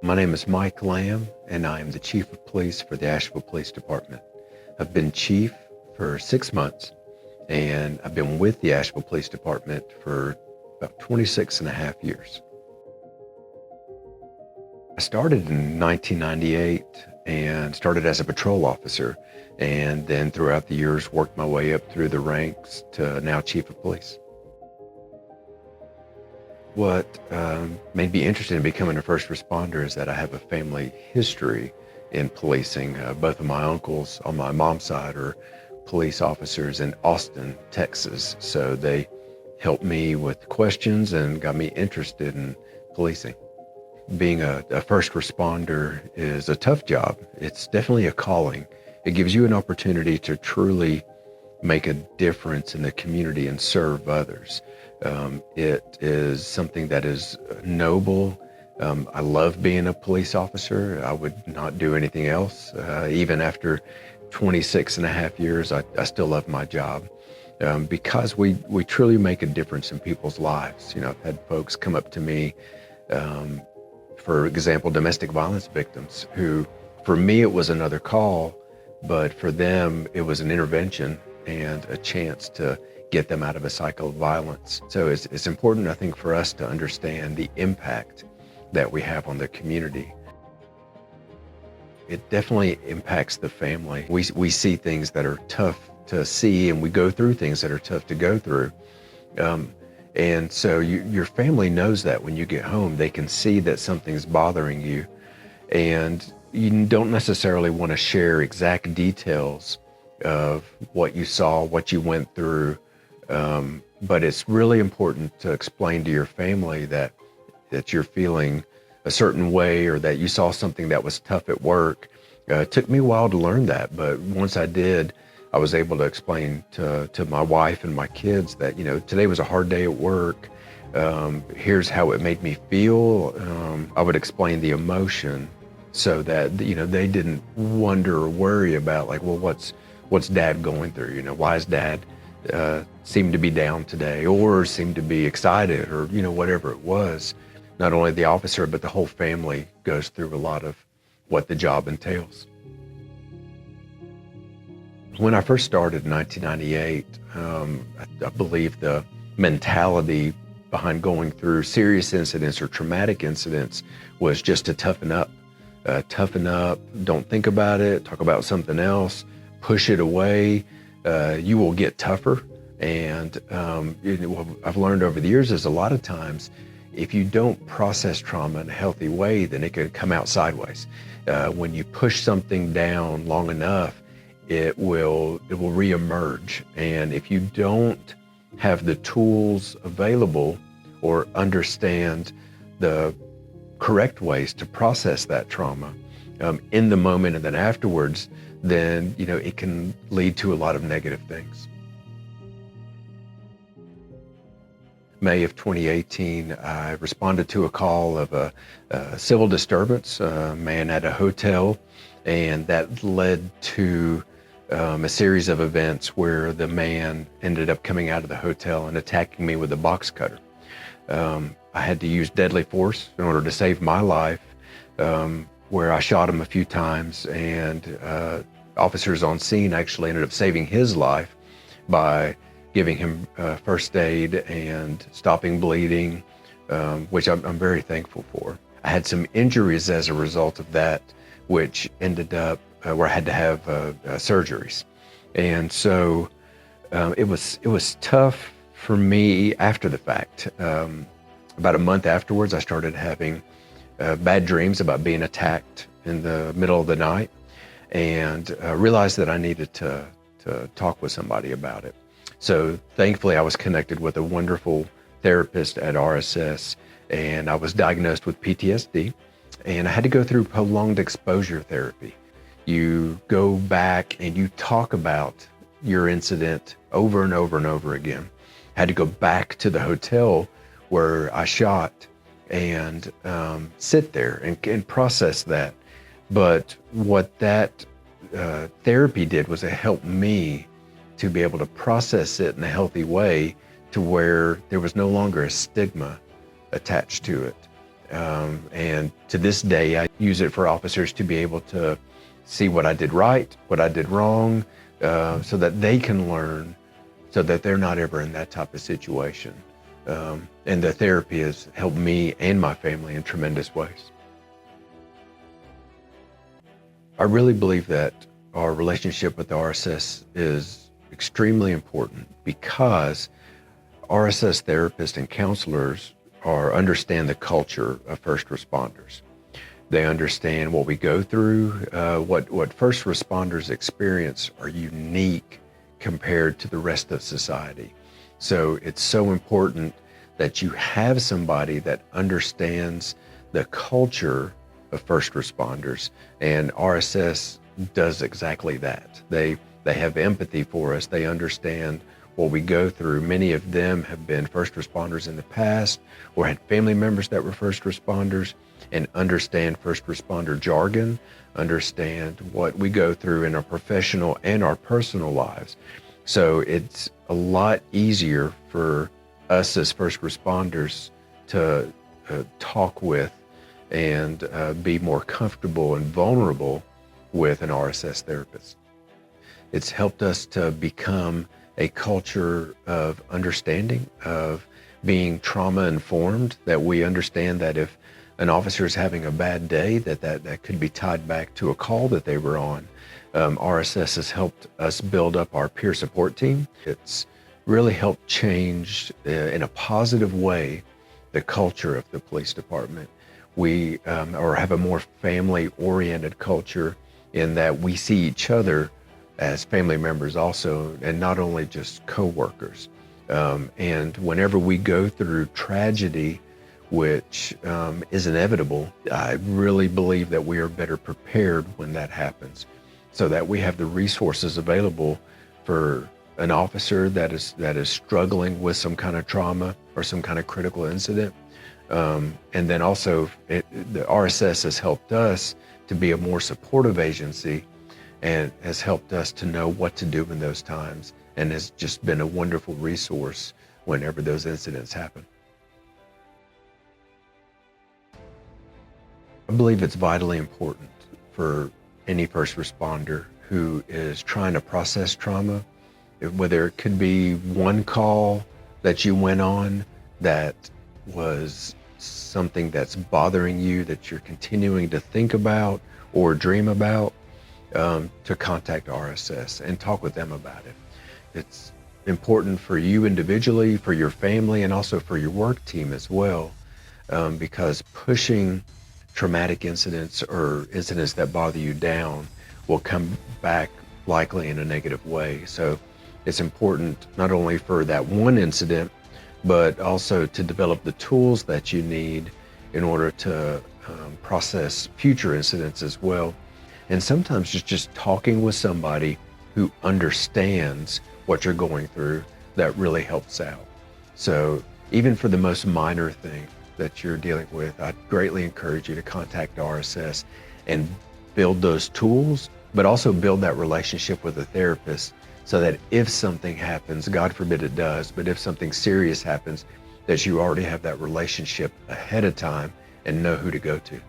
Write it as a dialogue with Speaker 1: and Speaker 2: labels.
Speaker 1: My name is Mike Lamb, and I am the Chief of Police for the Asheville Police Department. I've been Chief for 6 months, and I've been with the Asheville Police Department for about 26 and a half years. I started in 1998 and started as a patrol officer, and then throughout the years worked my way up through the ranks to now Chief of Police. What made me interested in becoming a first responder is that I have a family history in policing. Both of my uncles on my mom's side are police officers in Austin, Texas. So they helped me with questions and got me interested in policing. Being a first responder is a tough job. It's definitely a calling. It gives you an opportunity to truly make a difference in the community and serve others. It is something that is noble. I love being a police officer. I would not do anything else. Even after 26 and a half years, I still love my job because we truly make a difference in people's lives. You know, I've had folks come up to me, for example, domestic violence victims who, for me, it was another call, but for them, it was an intervention and a chance to get them out of a cycle of violence. So it's important, I think, for us to understand the impact that we have on the community. It definitely impacts the family. We see things that are tough to see, and we go through things that are tough to go through. And so your family knows that when you get home, they can see that something's bothering you, and you don't necessarily want to share exact details of what you saw, what you went through. But it's really important to explain to your family that you're feeling a certain way, or that you saw something that was tough at work. It took me a while to learn that, but once I did, I was able to explain to my wife and my kids that, you know, today was a hard day at work. Here's how it made me feel. I would explain the emotion so that, you know, they didn't wonder or worry about, like, well, what's Dad going through? You know, why is Dad seem to be down today, or seem to be excited, or, you know, whatever it was. Not only the officer, but the whole family goes through a lot of what the job entails. When I first started in 1998, I believe the mentality behind going through serious incidents or traumatic incidents was just to toughen up. Toughen up, don't think about it, talk about something else, push it away. You will get tougher. And what I've learned over the years is a lot of times, if you don't process trauma in a healthy way, then it can come out sideways. When you push something down long enough, it will reemerge. And if you don't have the tools available or understand the correct ways to process that trauma in the moment and then afterwards, then, you know, it can lead to a lot of negative things. May of 2018, I responded to a call of a civil disturbance, a man at a hotel, and that led to a series of events where the man ended up coming out of the hotel and attacking me with a box cutter. I had to use deadly force in order to save my life, where I shot him a few times, and officers on scene actually ended up saving his life by giving him first aid and stopping bleeding, which I'm very thankful for. I had some injuries as a result of that, which ended up where I had to have surgeries. And so it was tough for me after the fact. About a month afterwards, I started having bad dreams about being attacked in the middle of the night, and realized that I needed to talk with somebody about it. So thankfully, I was connected with a wonderful therapist at RSS, and I was diagnosed with PTSD, and I had to go through prolonged exposure therapy. You go back and you talk about your incident over and over and over again. I had to go back to the hotel where I shot and sit there and process that. But what that therapy did was it helped me to be able to process it in a healthy way, to where there was no longer a stigma attached to it. And to this day, I use it for officers to be able to see what I did right, what I did wrong, so that they can learn, so that they're not ever in that type of situation. And the therapy has helped me and my family in tremendous ways. I really believe that our relationship with the RSS is extremely important because RSS therapists and counselors understand the culture of first responders. They understand what we go through. What first responders experience are unique compared to the rest of society. So it's so important that you have somebody that understands the culture of first responders, and RSS does exactly that. They have empathy for us. They understand what we go through. Many of them have been first responders in the past or had family members that were first responders and understand first responder jargon, understand what we go through in our professional and our personal lives. So it's a lot easier for us as first responders to talk with and be more comfortable and vulnerable with an RSS therapist. It's helped us to become a culture of understanding, of being trauma informed, that we understand that if an officer is having a bad day, that could be tied back to a call that they were on. RSS has helped us build up our peer support team. It's really helped change in a positive way the culture of the police department. We have a more family-oriented culture in that we see each other as family members also, and not only just co-workers. And whenever we go through tragedy, which is inevitable, I really believe that we are better prepared when that happens, so that we have the resources available for an officer that is struggling with some kind of trauma or some kind of critical incident. And then also the RSS has helped us to be a more supportive agency and has helped us to know what to do in those times, and has just been a wonderful resource whenever those incidents happen. I believe it's vitally important for any first responder who is trying to process trauma, whether it could be one call that you went on that was something that's bothering you, that you're continuing to think about or dream about, to contact RSS and talk with them about it. It's important for you individually, for your family, and also for your work team as well, because pushing traumatic incidents or incidents that bother you down will come back likely in a negative way. So it's important not only for that one incident, but also to develop the tools that you need in order to process future incidents as well. And sometimes just talking with somebody who understands what you're going through, that really helps out. So even for the most minor thing that you're dealing with, I'd greatly encourage you to contact RSS and build those tools, but also build that relationship with a therapist, so that if something happens, God forbid it does, but if something serious happens, that you already have that relationship ahead of time and know who to go to.